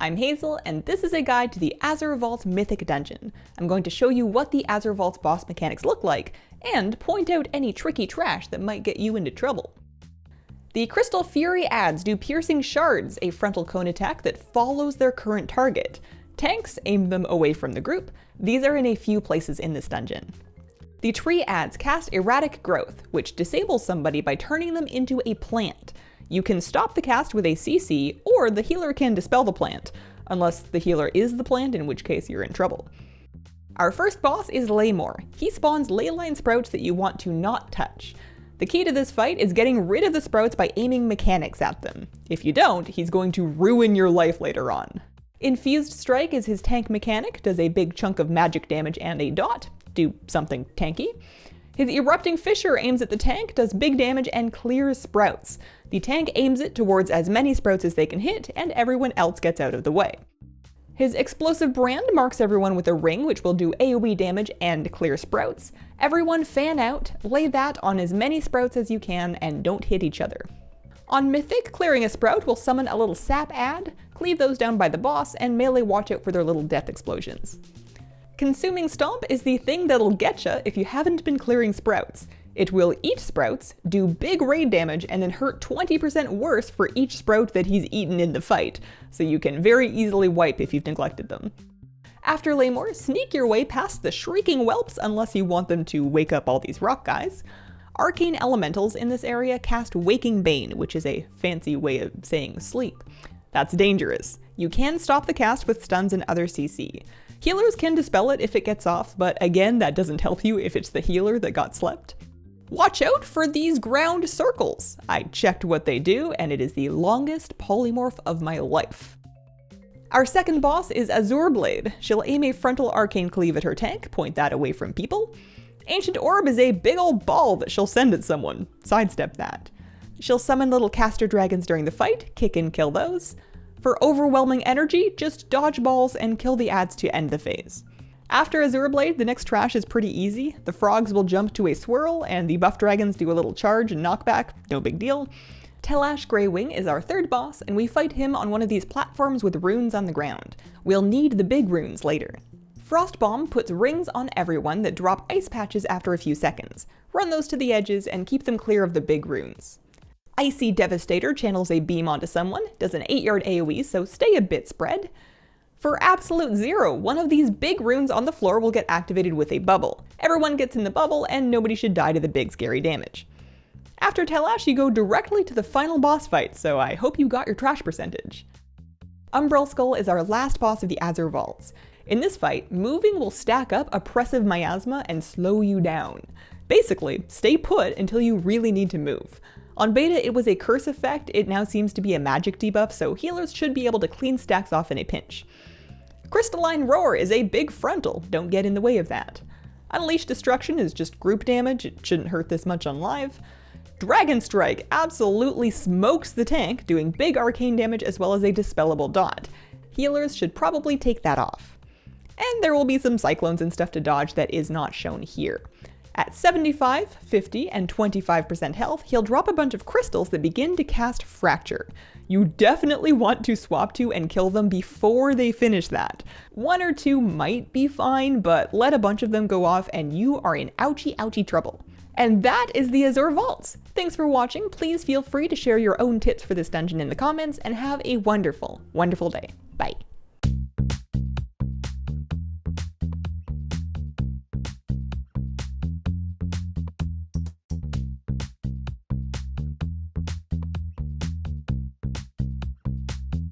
I'm Hazel, and this is a guide to the Azure Vault Mythic Dungeon. I'm going to show you what the Azure Vault's boss mechanics look like, and point out any tricky trash that might get you into trouble. The Crystal Fury adds do Piercing Shards, a frontal cone attack that follows their current target. Tanks aim them away from the group. These are in a few places in this dungeon. The tree adds cast Erratic Growth, which disables somebody by turning them into a plant. You can stop the cast with a CC, or the healer can dispel the plant, unless the healer is the plant, in which case you're in trouble. Our first boss is Leymor. He spawns Leyline Sprouts that you want to not touch. The key to this fight is getting rid of the sprouts by aiming mechanics at them. If you don't, he's going to ruin your life later on. Infused Strike is his tank mechanic, does a big chunk of magic damage and a dot, do something tanky. His Erupting Fissure aims at the tank, does big damage, and clears sprouts. The tank aims it towards as many sprouts as they can hit, and everyone else gets out of the way. His Explosive Brand marks everyone with a ring, which will do AoE damage and clear sprouts. Everyone fan out, lay that on as many sprouts as you can, and don't hit each other. On Mythic, clearing a sprout will summon a little sap ad, cleave those down by the boss, and melee watch out for their little death explosions. Consuming Stomp is the thing that'll getcha if you haven't been clearing sprouts. It will eat sprouts, do big raid damage, and then hurt 20% worse for each sprout that he's eaten in the fight, so you can very easily wipe if you've neglected them. After Leymor, sneak your way past the Shrieking Whelps unless you want them to wake up all these rock guys. Arcane Elementals in this area cast Waking Bane, which is a fancy way of saying sleep. That's dangerous. You can stop the cast with stuns and other CC. Healers can dispel it if it gets off, but again, that doesn't help you if it's the healer that got slept. Watch out for these ground circles! I checked what they do, and it is the longest polymorph of my life. Our second boss is Azureblade. She'll aim a frontal Arcane Cleave at her tank, point that away from people. Ancient Orb is a big old ball that she'll send at someone. Sidestep that. She'll summon little caster dragons during the fight, kick and kill those. For overwhelming energy, just dodge balls and kill the adds to end the phase. After Azureblade, the next trash is pretty easy. The frogs will jump to a swirl, and the buff dragons do a little charge and knockback, no big deal. Telash Greywing is our third boss, and we fight him on one of these platforms with runes on the ground. We'll need the big runes later. Frostbomb puts rings on everyone that drop ice patches after a few seconds. Run those to the edges and keep them clear of the big runes. Icy Devastator channels a beam onto someone, does an 8-yard AoE, so stay a bit spread. For Absolute Zero, one of these big runes on the floor will get activated with a bubble. Everyone gets in the bubble, and nobody should die to the big scary damage. After Telash, you go directly to the final boss fight, so I hope you got your trash percentage. Umbrel Skull is our last boss of the Azure Vaults. In this fight, moving will stack up Oppressive Miasma and slow you down. Basically, stay put until you really need to move. On beta, it was a curse effect. It now seems to be a magic debuff, so healers should be able to clean stacks off in a pinch. Crystalline Roar is a big frontal. Don't get in the way of that. Unleash Destruction is just group damage. It shouldn't hurt this much on live. Dragon Strike absolutely smokes the tank, doing big arcane damage as well as a dispellable dot. Healers should probably take that off. And there will be some cyclones and stuff to dodge that is not shown here. At 75, 50, and 25% health, he'll drop a bunch of crystals that begin to cast Fracture. You definitely want to swap to and kill them before they finish that. One or two might be fine, but let a bunch of them go off and you are in ouchie trouble. And that is the Azure Vaults. Thanks for watching. Please feel free to share your own tips for this dungeon in the comments, and have a wonderful, wonderful day. Bye.